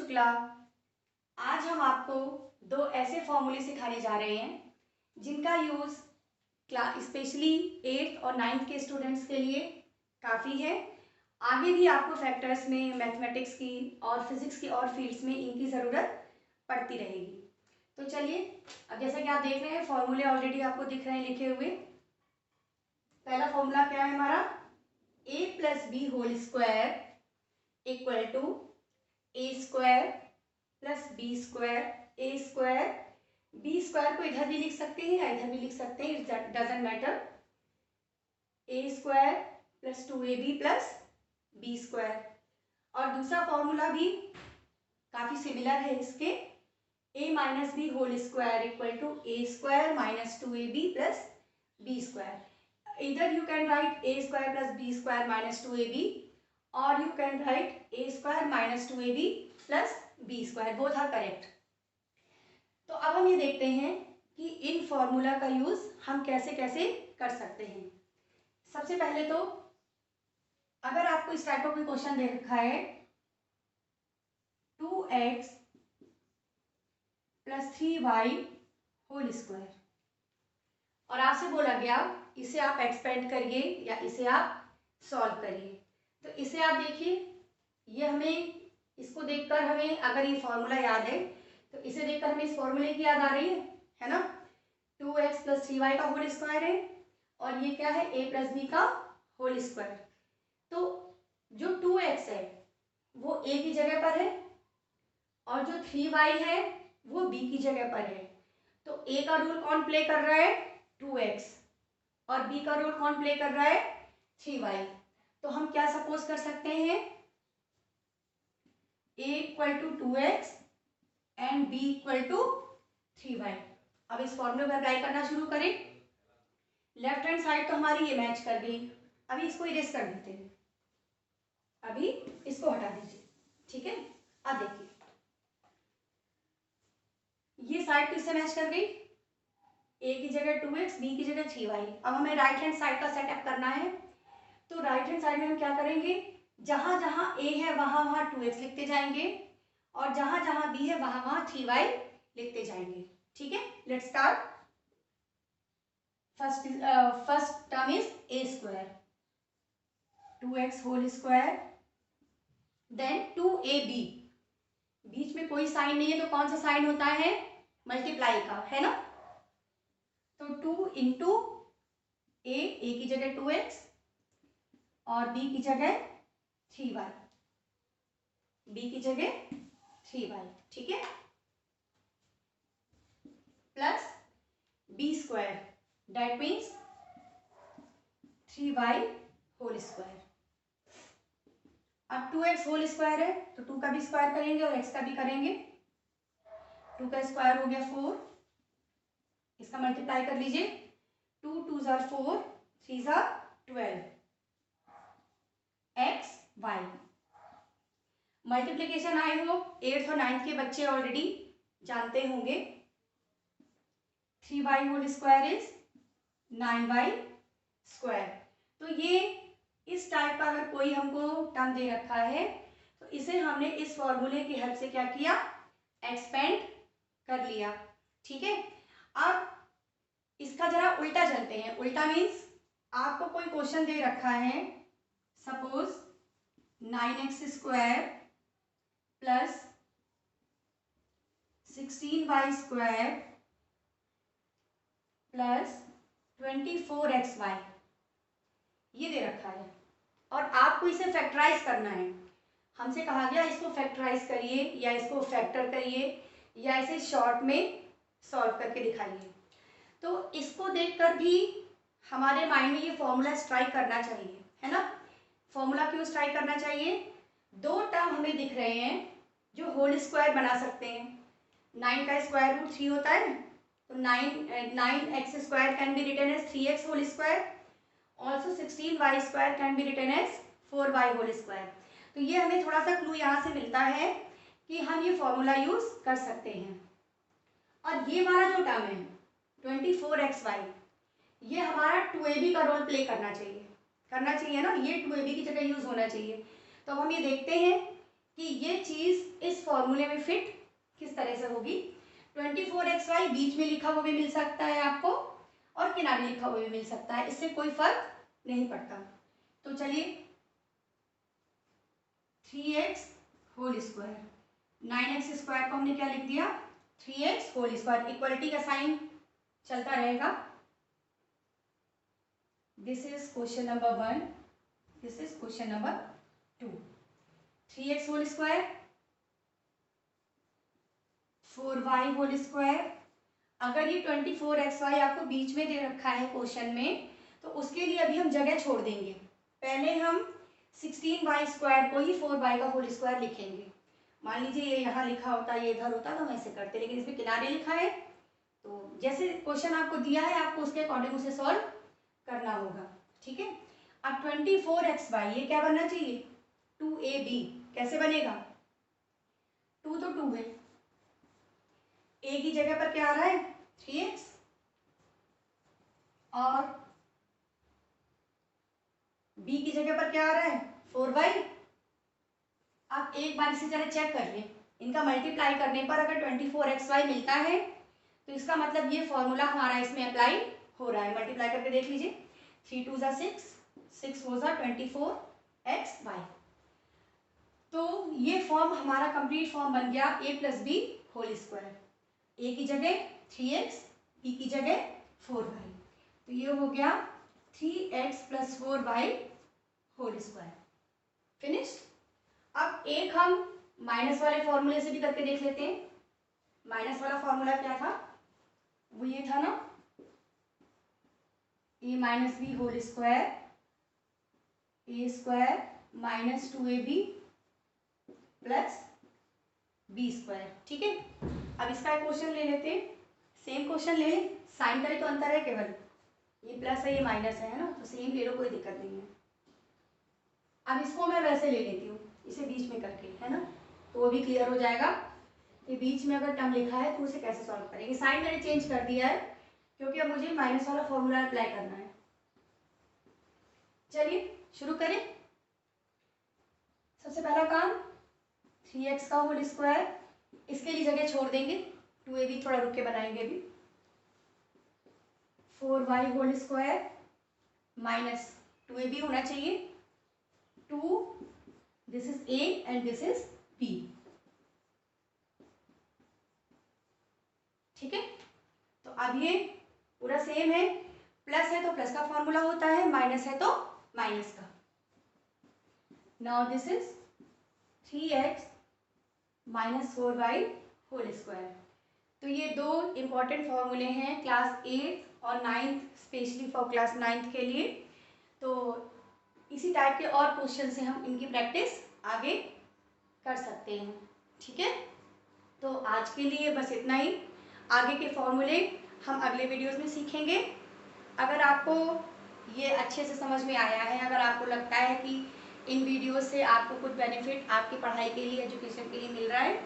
शुक्ला। आज हम आपको दो ऐसे फॉर्मूले सिखाने जा रहे हैं जिनका यूज़ स्पेशली 8th और 9th के स्टूडेंट्स के लिए काफ़ी है। आगे भी आपको फैक्टर्स में, मैथमेटिक्स की और फिजिक्स की और फील्ड्स में इनकी ज़रूरत पड़ती रहेगी। तो चलिए, अब जैसा कि आप देख रहे हैं फॉर्मूले ऑलरेडी आपको दिख रहे हैं लिखे हुए। पहला फॉर्मूला क्या है हमारा, a + b whole square equal to a square plus b square. A square, b square को इधर भी लिख सकते हैं या इधर भी लिख सकते हैं, it doesn't matter. A square plus 2ab plus b square. और दूसरा फॉर्मूला भी काफ़ी सिमिलर है इसके, a minus b whole square equal to a square minus 2ab plus b square. इधर you can write a square plus b square minus 2ab और you can write a square minus 2ab plus b square, both are correct. तो अब हम ये देखते हैं कि इन formula का यूज हम कैसे कैसे कर सकते हैं। सबसे पहले तो अगर आपको इस टाइप का कोई क्वेश्चन दे रखा है 2x + 3y होल स्क्वायर और आपसे बोला गया इसे आप एक्सपेंड करिए या इसे आप सॉल्व करिए, तो इसे आप देखिए, ये हमें इसको देखकर हमें अगर ये फॉर्मूला याद है तो इसे देखकर हमें इस फॉर्मूले की याद आ रही है ना। 2x + 3y का होल स्क्वायर है और ये क्या है, a + b का होल स्क्वायर। तो जो 2x है वो a की जगह पर है और जो 3y है वो b की जगह पर है। तो a का रोल कौन प्ले कर रहा है, 2x, और b का रोल कौन प्ले कर रहा है, 3y। तो हम क्या सपोज कर सकते हैं, a = 2x and b = 3y। अब इस फॉर्मूले को अप्लाई करना शुरू करें। लेफ्ट हैंड साइड तो हमारी ये मैच कर गई, अभी इसको इरेज कर देते हैं, अभी इसको हटा दीजिए, ठीक है। अब देखिए ये साइड किससे मैच कर गई, a की जगह 2x, b की जगह 3y। अब हमें राइट हैंड साइड का सेटअप करना है, तो राइट हैंड साइड में हम क्या करेंगे, जहां जहां a है वहां वहां 2x लिखते जाएंगे और जहां जहां b है वहां वहां 3y लिखते जाएंगे, ठीक है। Let's start. First term is a square, 2x whole square, then 2ab, बीच में कोई साइन नहीं है तो कौन सा साइन होता है, मल्टीप्लाई का, है ना। तो 2 इंटू a की जगह 2x और b की जगह 3y, b की जगह 3y, ठीक है, plus b square, that means 3y whole square. अब 2x होल स्क्वायर है तो 2 का भी स्क्वायर करेंगे और x का भी करेंगे, 2 का स्क्वायर हो गया 4, इसका मल्टीप्लाई कर लीजिए, 2 × 2 = 4, 3 × 12 x y। मल्टीप्लीकेशन आई हो 8th और 9th के बच्चे ऑलरेडी जानते होंगे, 3y whole square is 9y square. तो ये इस टाइप का अगर कोई हमको टर्म दे रखा है तो इसे हमने इस फॉर्मूले की हेल्प से क्या किया, एक्सपेंड कर लिया, ठीक है। अब इसका जरा उल्टा चलते हैं। उल्टा मीन्स आपको कोई क्वेश्चन दे रखा है, suppose 9x square plus 16y square plus 24xy, ये दे रखा है और आपको इसे फैक्टराइज करना है। हमसे कहा गया इसको फैक्टराइज करिए या इसको फैक्टर करिए या इसे शॉर्ट में सॉल्व करके दिखाइए। तो इसको देखकर भी हमारे माइंड में ये फॉर्मूला स्ट्राइक करना चाहिए, है ना। फॉर्मूला क्यों स्ट्राइक करना चाहिए, दो टर्म हमें दिख रहे हैं जो होल स्क्वायर बना सकते हैं। 9 का स्क्वायर रूट 3 होता है, तो 9x square can be written as 3x whole square, also 16y square can be written as 4y whole square. तो ये हमें थोड़ा सा क्लू यहाँ से मिलता है कि हम ये फॉर्मूला यूज कर सकते हैं। और ये हमारा जो टर्म है 24xy, ये हमारा 2ab का रोल प्ले करना चाहिए ना, ये 2ab की जगह यूज होना चाहिए। तो हम ये देखते हैं कि ये चीज़ इस फॉर्मूले में फिट किस तरह से होगी। 24xy बीच में लिखा हुआ भी मिल सकता है आपको और किनारे लिखा हुआ भी मिल सकता है, इससे कोई फर्क नहीं पड़ता। तो चलिए 3x whole square, 9x square को हमने क्या लिख दिया 3x होल स्क्वायर, इक्वलिटी का साइन चलता रहेगा। This is question number 1, this is question number 2। 3x whole square, 4y whole square. अगर ये 24xy आपको बीच में दे रखा है क्वेश्चन में, तो उसके लिए अभी हम जगह छोड़ देंगे। पहले हम 16y स्क्वायर को ही 4y का होल स्क्वायर लिखेंगे। मान लीजिए ये यहाँ लिखा होता, ये इधर होता तो हम ऐसे करते, लेकिन इसमें किनारे लिखा है, तो जैसे क्वेश्चन आपको दिया है आपको उसके अकॉर्डिंग उसे सॉल्व करना होगा। ठीक है, अब 24xy ये क्या बनना चाहिए 2ab। कैसे बनेगा, 2 तो 2 है, a की जगह पर क्या आ रहा है 3x और b की जगह पर क्या आ रहा है 4y। आप एक बार इसी तरह चेक कर लें, इनका मल्टीप्लाई करने पर अगर 24xy मिलता है तो इसका मतलब ये फॉर्मूला हमारा इसमें अप्लाई हो रहा है। मल्टीप्लाई करके देख लीजिए, 3 2 ज़ा 6, 6 4 ज़ा 24xy। तो ये फॉर्म हमारा कंप्लीट फॉर्म बन गया a plus b whole square. a की जगह 3x, b की जगह 4y, तो ये हो गया 3x plus 4y whole square. Finish. अब एक हम माइनस वाले फॉर्मूले से भी करके देख लेते हैं। माइनस वाला फॉर्मूला क्या था, वो ये था ना a minus b whole square, a square minus 2ab plus b square. ठीक है, अब इसका क्वेश्चन ले लेते हैं। सेम क्वेश्चन ले लें, साइन का ही तो अंतर है, केवल ये प्लस है ये माइनस है ना, तो सेम ले लो, कोई दिक्कत नहीं है। अब इसको मैं वैसे ले लेती हूँ, इसे बीच में करके, है ना, तो वो भी क्लियर हो जाएगा कि बीच में अगर टर्म लिखा है तो उसे कैसे सॉल्व करेंगे। साइन मैंने चेंज कर दिया है क्योंकि अब मुझे माइनस वाला फॉर्मूला अप्लाई करना है। चलिए शुरू करें। सबसे पहला काम 3x का होल स्क्वायर, इसके लिए जगह छोड़ देंगे, 2ab थोड़ा रुक के बनाएंगे अभी। 4y whole square minus 2ab होना चाहिए, 2 this is a and this is b। ठीक है, तो अब ये पूरा सेम है, प्लस है तो प्लस का फॉर्मूला होता है, माइनस है तो माइनस का। Now this is 3x minus 4y whole square. तो ये दो इम्पॉर्टेंट फॉर्मूले हैं क्लास 8 और 9th, specially for class 9th के लिए। तो इसी टाइप के और क्वेश्चन से हम इनकी प्रैक्टिस आगे कर सकते हैं। ठीक है, तो आज के लिए बस इतना ही। आगे के फॉर्मूले हम अगले वीडियोस में सीखेंगे। अगर आपको ये अच्छे से समझ में आया है, अगर आपको लगता है कि इन वीडियो से आपको कुछ बेनिफिट आपकी पढ़ाई के लिए, एजुकेशन के लिए मिल रहा है,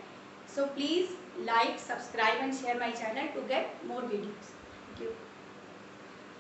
so please like, subscribe and share my channel to get more videos. Thank you.